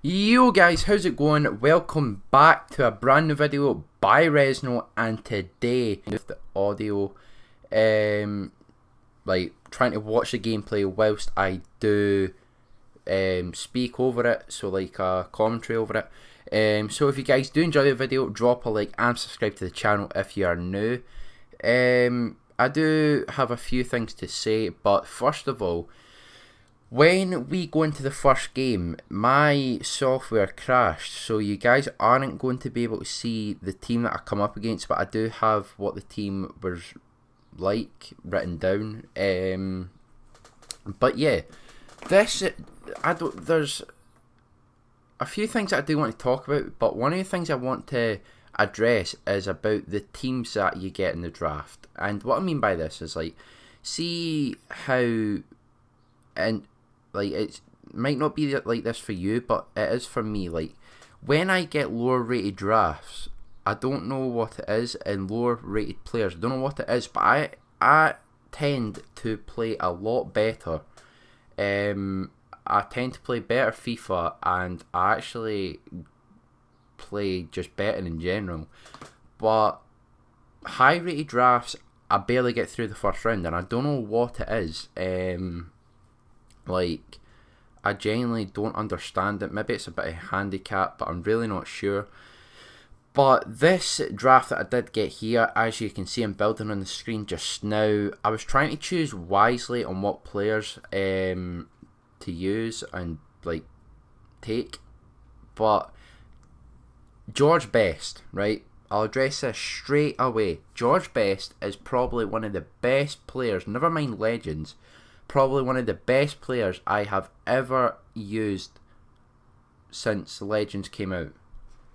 Yo guys, how's it going? Welcome back to a brand new video by Resno, and today with the audio, like trying to watch the gameplay whilst I do speak over it, so like a commentary over it. So if you guys do enjoy the video, drop a like and subscribe to the channel if you are new. I do have a few things to say, but first of all, when we go into the first game, my software crashed, so you guys aren't going to be able to see the team that I come up against, but I do have what the team was like written down. But yeah, there's a few things that I do want to talk about, but one of the things I want to address is about the teams that you get in the draft. And what I mean by this is, like, see how, and like, it might not be like this for you, but it is for me. Like, when I get lower rated drafts, I don't know what it is, and lower rated players, I don't know what it is, but I tend to play a lot better. I tend to play better FIFA, and I actually play just better in general. But high rated drafts, I barely get through the first round, and I don't know what it is. Like, I genuinely don't understand it. Maybe it's a bit of a handicap, but I'm really not sure. But this draft that I did get here, as you can see, I'm building on the screen just now. I was trying to choose wisely on what players to use and like take. But George Best, right? I'll address this straight away. George Best is probably one of the best players, never mind legends, probably one of the best players I have ever used since Legends came out.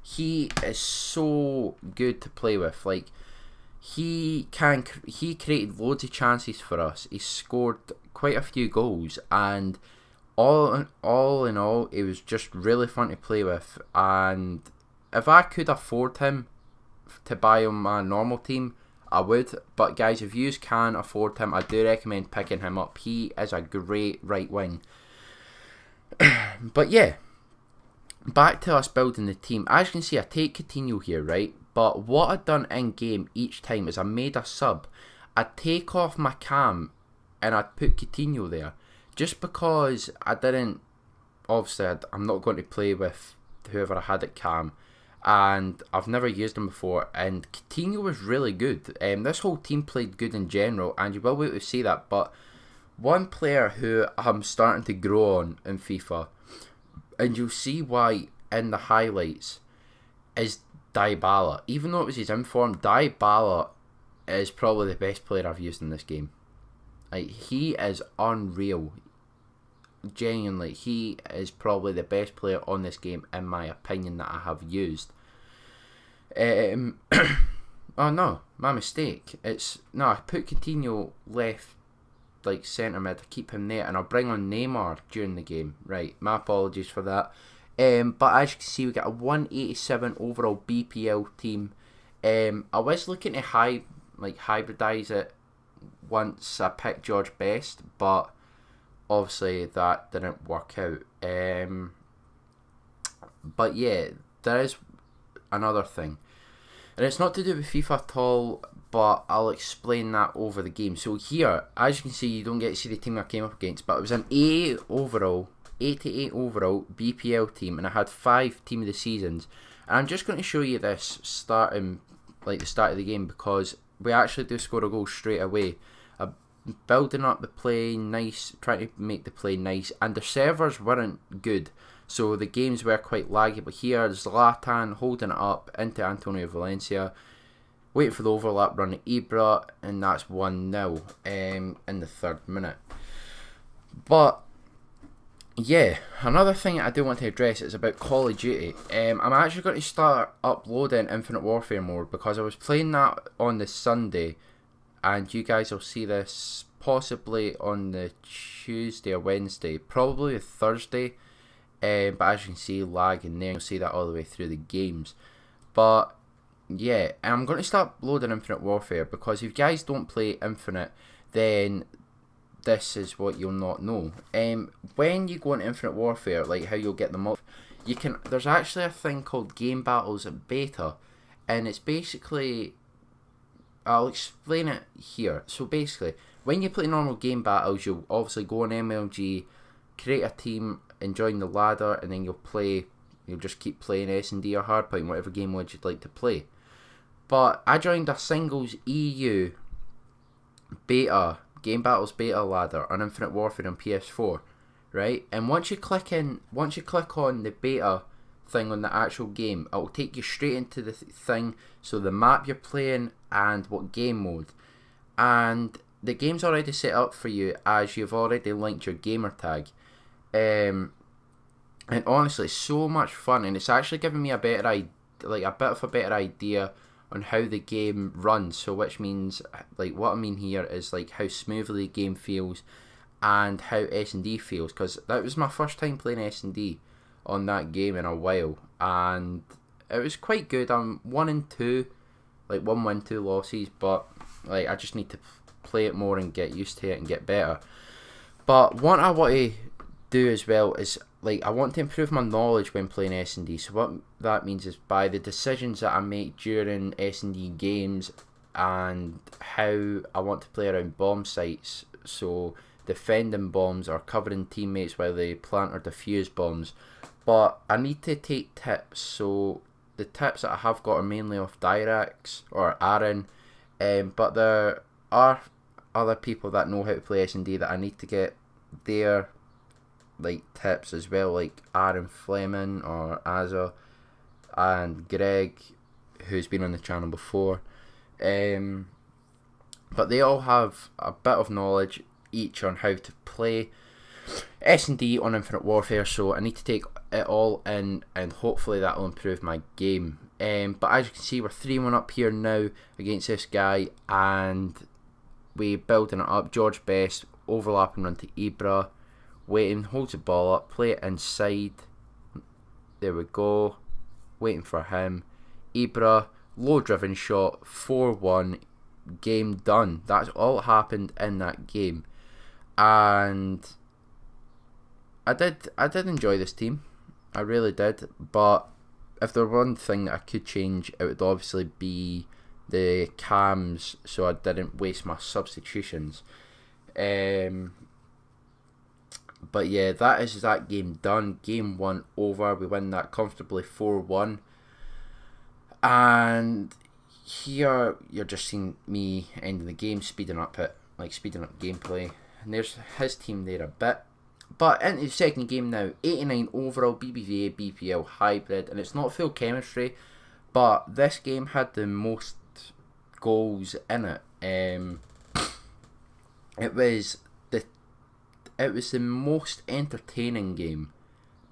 He is so good to play with. Like, he created loads of chances for us. He scored quite a few goals, and all in all, it was just really fun to play with. And if I could afford him to buy on my normal team, I would. But guys, if you can afford him, I do recommend picking him up. He is a great right wing. But yeah, back to us building the team. As you can see, I take Coutinho here, right? But what I've done in game each time is I made a sub. I'd take off my cam and I'd put Coutinho there, just because I didn't, obviously I'm not going to play with whoever I had at cam, and I've never used him before, and Coutinho was really good. This whole team played good in general, and you will be able to see that. But one player who I'm starting to grow on in FIFA, and you'll see why in the highlights, is Dybala. Even though it was his inform, Dybala is probably the best player I've used in this game. Like, he is unreal. Genuinely, he is probably the best player on this game, in my opinion, that I have used. Oh no, my mistake. I put Coutinho left, like centre mid, to keep him there, and I'll bring on Neymar during the game. Right, my apologies for that. But as you can see, we got a 187 overall BPL team. I was looking to hybridize it once I picked George Best, but obviously that didn't work out. But yeah, there is another thing, and it's not to do with FIFA at all, but I'll explain that over the game. So here, as you can see, you don't get to see the team I came up against, but it was an 88 overall BPL team, and I had 5 team of the seasons. And I'm just going to show you this starting, like the start of the game, because we actually do score a goal straight away. Building up the play nice, trying to make the play nice, and the servers weren't good, so the games were quite laggy. But here, Zlatan holding it up into Antonio Valencia, waiting for the overlap run at Ibra, and that's 1-0 in the 3rd minute. But yeah, another thing I do want to address is about Call of Duty. I'm actually going to start uploading Infinite Warfare mode, because I was playing that on the Sunday, and you guys will see this possibly on the Tuesday or Wednesday, probably a Thursday. But as you can see, lag in there, you'll see that all the way through the games. But yeah, I'm going to start loading Infinite Warfare, because if you guys don't play Infinite, then this is what you'll not know. When you go into Infinite Warfare, like how you'll get them up, there's actually a thing called Game Battles Beta, and it's basically, I'll explain it here. So basically, when you play normal game battles, you'll obviously go on MLG, create a team, and join the ladder, and then you'll just keep playing S&D or Hardpoint, whatever game mode you'd like to play. But I joined a singles EU beta, Game Battles beta ladder on Infinite Warfare on PS4, right? And once you click on the beta thing on the actual game, it will take you straight into the thing, so the map you're playing and what game mode. And the game's already set up for you as you've already linked your gamer tag. And honestly, it's so much fun, and it's actually giving me a bit of a better idea on how the game runs. So which means, like, what I mean here is like how smoothly the game feels and how S&D feels, because that was my first time playing S&D on that game in a while, and it was quite good. I'm 1-2, like 1 win, 2 losses, but like I just need to play it more and get used to it and get better. But what I want to do as well is, like, I want to improve my knowledge when playing S&D. So what that means is by the decisions that I make during S&D games and how I want to play around bomb sites, so defending bombs or covering teammates while they plant or defuse bombs. But I need to take tips, so the tips that I have got are mainly off Dyrax or Aaron, but there are other people that know how to play S&D that I need to get their like tips as well, like Aaron Fleming or Azza and Greg, who's been on the channel before. But they all have a bit of knowledge each on how to play S&D on Infinite Warfare, so I need to take it all in, and hopefully that will improve my game. But as you can see, we're 3-1 up here now against this guy, and we building it up. George Best overlapping onto Ibra, waiting, holds the ball up, play it inside. There we go, waiting for him. Ibra, low driven shot, 4-1, game done. That's all that happened in that game, and I did enjoy this team, I really did. But if there were one thing that I could change, it would obviously be the cams, so I didn't waste my substitutions. But yeah, that is that game done. Game 1 over. We win that comfortably 4-1. And here you're just seeing me ending the game, speeding up gameplay. And there's his team there a bit. But into the second game now, 89 overall, BBVA, BPL hybrid, and it's not full chemistry, but this game had the most goals in it. It was the most entertaining game,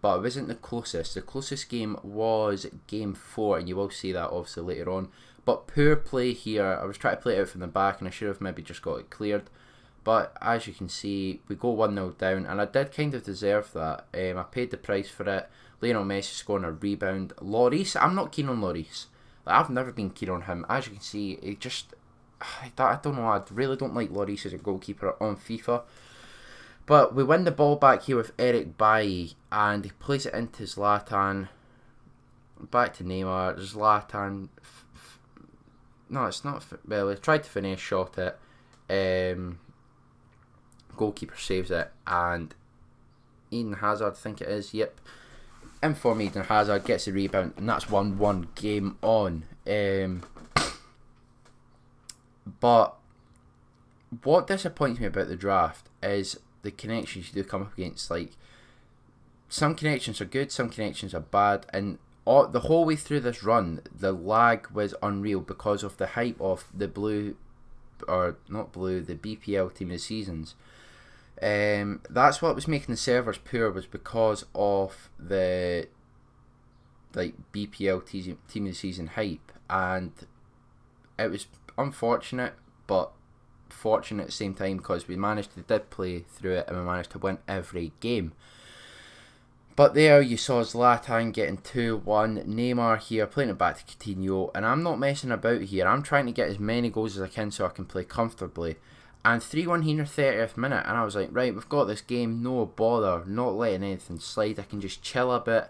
but it wasn't the closest. The closest game was game 4, and you will see that obviously later on. But poor play here. I was trying to play it out from the back, and I should have maybe just got it cleared. But as you can see, we go 1-0 down, and I did kind of deserve that. I paid the price for it. Lionel Messi scoring a rebound. Lloris, I'm not keen on Lloris. Like, I've never been keen on him. As you can see, I don't know, I really don't like Lloris as a goalkeeper on FIFA. But we win the ball back here with Eric Bailly, and he plays it into Zlatan. Back to Neymar. Zlatan. No, it's not. Well, he tried to finish, shot it. Goalkeeper saves it, and Eden Hazard, I think it is, yep. Inform Eden Hazard gets the rebound, and that's 1-1, game on. But what disappoints me about the draft is the connections you do come up against. Like, some connections are good, some connections are bad, and the whole way through this run, the lag was unreal because of the hype of the the BPL team of the seasons. That's what was making the servers poor, was because of the BPL team of the season hype, and it was unfortunate but fortunate at the same time, because we did play through it, and we managed to win every game. But there you saw Zlatan getting 2-1, Neymar here playing it back to Coutinho, and I'm not messing about here. I'm trying to get as many goals as I can so I can play comfortably. And 3-1 here in the 30th minute, and I was like, right, we've got this game, no bother, not letting anything slide, I can just chill a bit.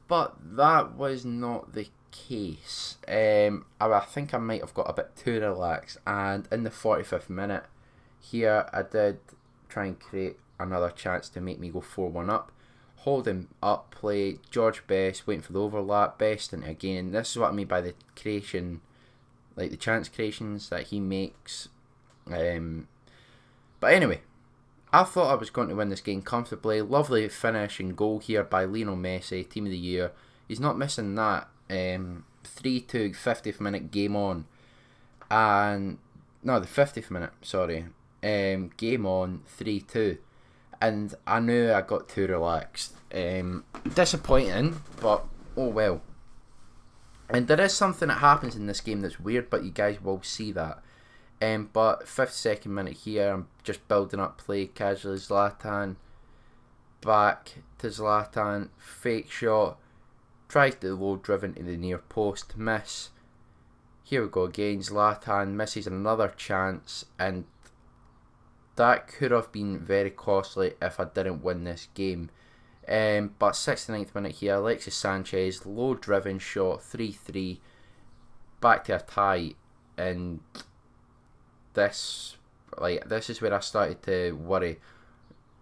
But that was not the case. I think I might have got a bit too relaxed, and in the 45th minute here, I did try and create another chance to make me go 4-1 up. Holding up play, George Best waiting for the overlap, Best into again. This is what I mean by the creation, like the chance creations that he makes. But anyway, I thought I was going to win this game comfortably. Lovely finish and goal here by Lionel Messi, Team of the Year. He's not missing that. 3-2, 50th minute, game on. And no, the 50th minute, sorry. Game on, 3-2. And I knew I got too relaxed. Disappointing, but oh well. And there is something that happens in this game that's weird, but you guys will see that. But 52nd minute here, I'm just building up play casually. Zlatan, back to Zlatan, fake shot, tries to low driven to the near post, miss. Here we go again, Zlatan misses another chance, and that could have been very costly if I didn't win this game. But 69th minute here, Alexis Sanchez, low driven shot, 3-3, back to a tie, and this is where I started to worry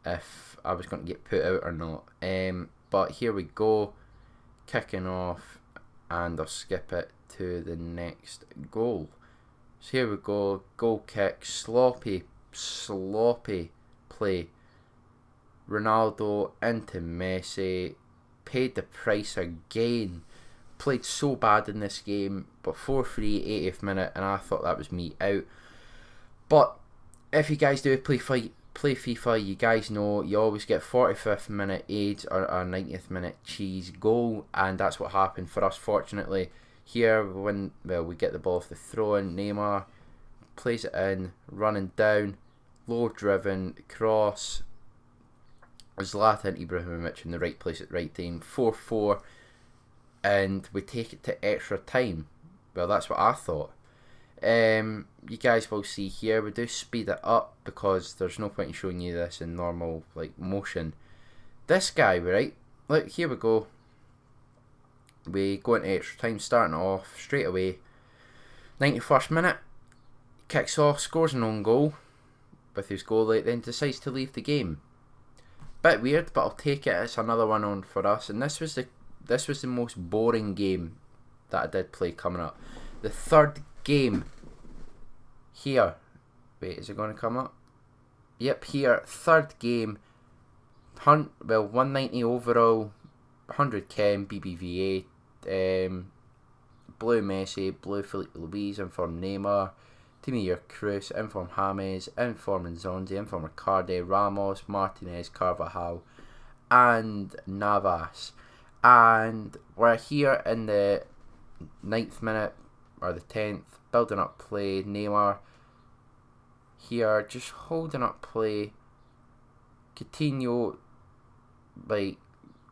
if I was going to get put out or not. But here we go, kicking off, and I'll skip it to the next goal. So here we go, goal kick, sloppy play. Ronaldo into Messi, paid the price again. Played so bad in this game, but 4-3, 80th minute, and I thought that was me out. But if you guys do play FIFA, you guys know you always get 45th minute AIDS or 90th minute cheese goal, and that's what happened for us. Fortunately, here when we get the ball off the throw in, Neymar plays it in, running down, low driven cross. Zlatan Ibrahimovic in the right place at the right time. 4-4, and we take it to extra time. Well, that's what I thought. You guys will see here, we do speed it up because there's no point in showing you this in normal motion. This guy, right? Look, here we go. We go into extra time, starting off straight away. 91st minute, kicks off, scores an own goal with his goalie, then decides to leave the game. Bit weird, but I'll take it. It's another one on for us, and this was the most boring game that I did play coming up. The third game here. Wait, is it going to come up? Yep, here, third game. 190 overall, 100 chem, BBVA, blue Messi, blue Felipe Luis, inform Neymar, Team of Year Cruz, inform James, inform Nzonzi, inform Icardi, Ramos, Martinez, Carvajal, and Navas. And we're here in the 9th minute, or the 10th, building up play, Neymar here, just holding up play, Coutinho, like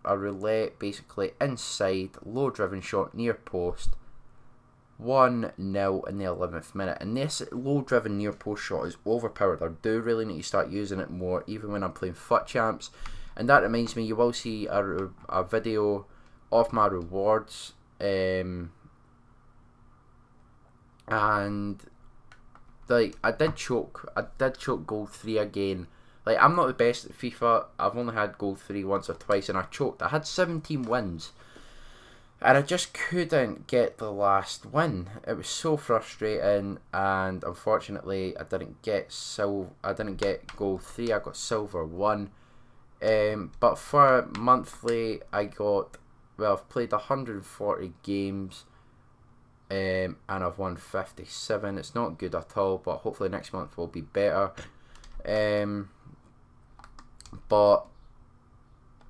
a roulette basically, inside, low driven shot, near post, 1-0 in the 11th minute, and this low driven near post shot is overpowered. I do really need to start using it more, even when I'm playing FUT Champs. And that reminds me, you will see a video of my rewards, and like I did choke gold 3 again. Like, I'm not the best at FIFA. I've only had gold 3 once or twice, and I choked. I had 17 wins, and I just couldn't get the last win. It was so frustrating, and unfortunately, I didn't get gold 3. I got silver 1. But for monthly, I've played 140 games. And I've won 57. It's not good at all, but hopefully next month will be better. But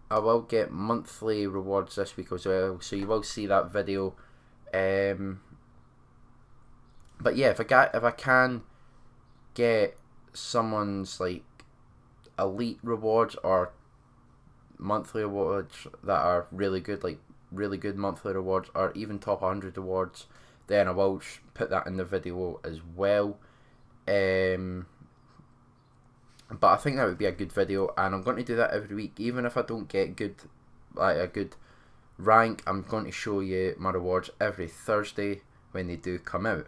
I will get monthly rewards this week as well, so you will see that video. But yeah, if I can get someone's like elite rewards or monthly rewards that are really good, like really good monthly rewards, or even top 100 rewards, then I will put that in the video as well. But I think that would be a good video, and I'm going to do that every week. Even if I don't get a good rank, I'm going to show you my rewards every Thursday when they do come out.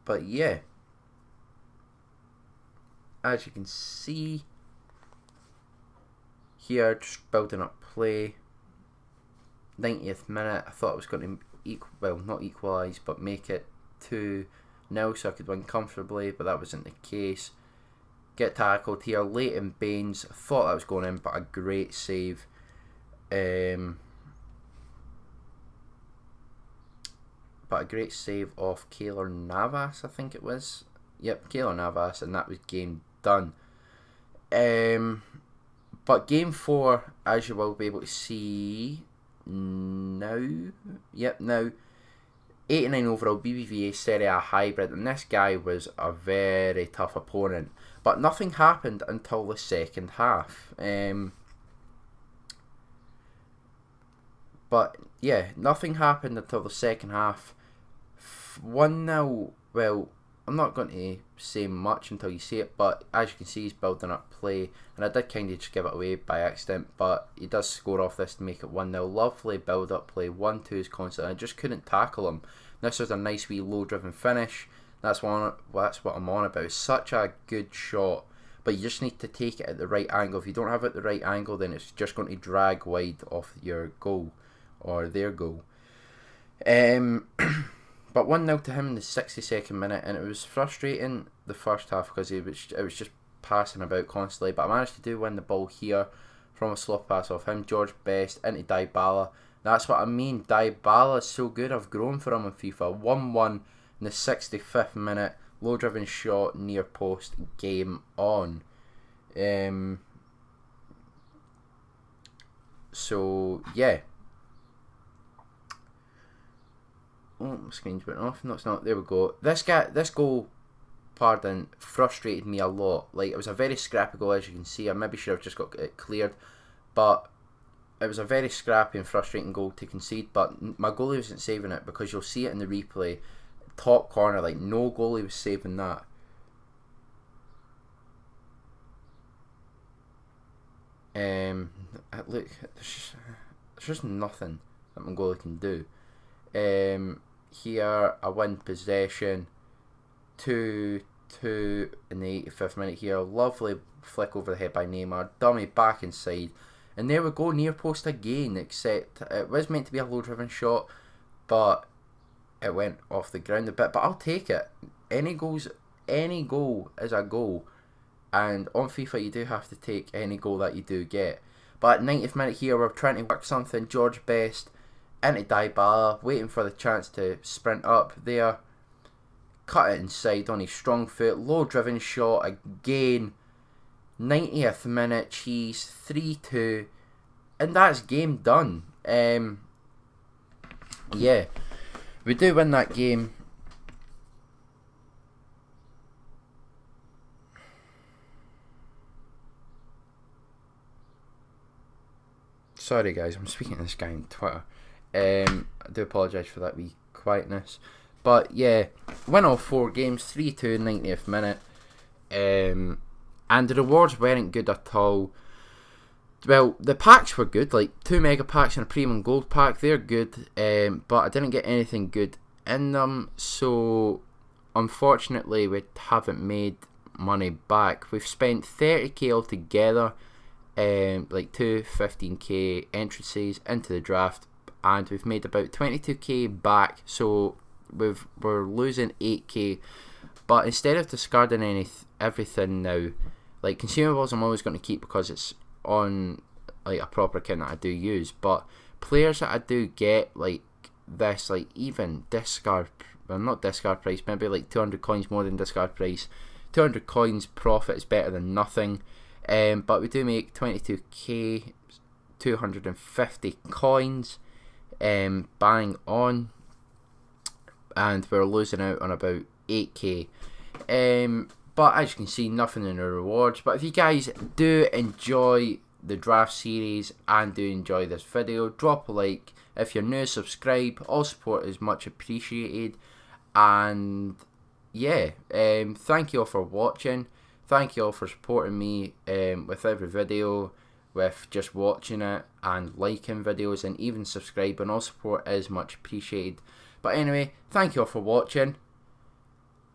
But yeah, as you can see here, just building up play. 90th minute, I thought I was going to not equalise, but make it 2-0 so I could win comfortably, but that wasn't the case. Get tackled here, Leighton Baines. I thought that was going in, but a great save. But a great save off Keylor Navas, I think it was. Yep, Keylor Navas, and that was game done. But game 4, as you will be able to see now, now 89 overall, BBVA Serie A hybrid, and this guy was a very tough opponent. But nothing happened until the second half. But yeah, nothing happened until the second half. 1-0, well, I'm not going to say much until you see it, but as you can see, he's building up play, and I did kind of just give it away by accident, but he does score off this to make it 1-0. Lovely build up play, 1-2 is constant. I just couldn't tackle him. This was a nice wee low driven finish. That's what I'm on about. It's such a good shot, but you just need to take it at the right angle. If you don't have it at the right angle, then it's just going to drag wide off your goal or their goal. But 1-0 to him in the 62nd minute, and it was frustrating the first half because it was just passing about constantly. But I managed to win the ball here from a slow pass off him. George Best into Dybala. That's what I mean. Dybala is so good. I've grown for him in FIFA. 1-1 in the 65th minute. Low driven shot, near post. Game on. So yeah. Oh, my screen's went off. No, it's not. There we go. This goal, frustrated me a lot. Like, it was a very scrappy goal, as you can see. I maybe should have just got it cleared, but it was a very scrappy and frustrating goal to concede. But my goalie wasn't saving it, because you'll see it in the replay. Top corner, like, no goalie was saving that. Look, there's just nothing that my goalie can do. Here, I win possession, 2-2 in the 85th minute here. Lovely flick over the head by Neymar, dummy back inside, and there we go, near post again, except it was meant to be a low driven shot, but it went off the ground a bit, but I'll take it. Any goal is a goal, and on FIFA you do have to take any goal that you do get. But at 90th minute here, we're trying to work something. George Best into Dybala, waiting for the chance to sprint up there. Cut it inside on his strong foot. Low driven shot again. 90th minute, cheese, 3-2. And that's game done. Yeah. We do win that game. Sorry guys, I'm speaking to this guy on Twitter. I do apologise for that wee quietness. But yeah, win all 4 games, 3-2, 90th minute. And the rewards weren't good at all. Well, the packs were good, like 2 mega packs and a premium gold pack, they're good. But I didn't get anything good in them, so unfortunately we haven't made money back. We've spent 30k altogether, like 2 15k entrances into the draft, and we've made about 22k back, so we're losing 8k. But instead of discarding everything now, like consumables I'm always going to keep because it's on like a proper account that I do use, but players that I do get like this, like even discard, well not discard price, maybe like 200 coins more than discard price. 200 coins profit is better than nothing. But we do make 22k, 250 coins, bang on, and we're losing out on about 8k. But as you can see, nothing in the rewards. But if you guys do enjoy the draft series and do enjoy this video, drop a like. If you're new, subscribe. All support is much appreciated. And yeah, thank you all for watching. Thank you all for supporting me with every video, with just watching it and liking videos and even subscribing. All support is much appreciated. But anyway, thank you all for watching.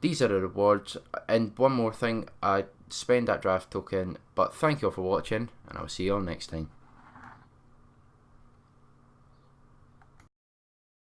These are the rewards. And one more thing, I spend that draft token. But thank you all for watching, and I'll see you all next time.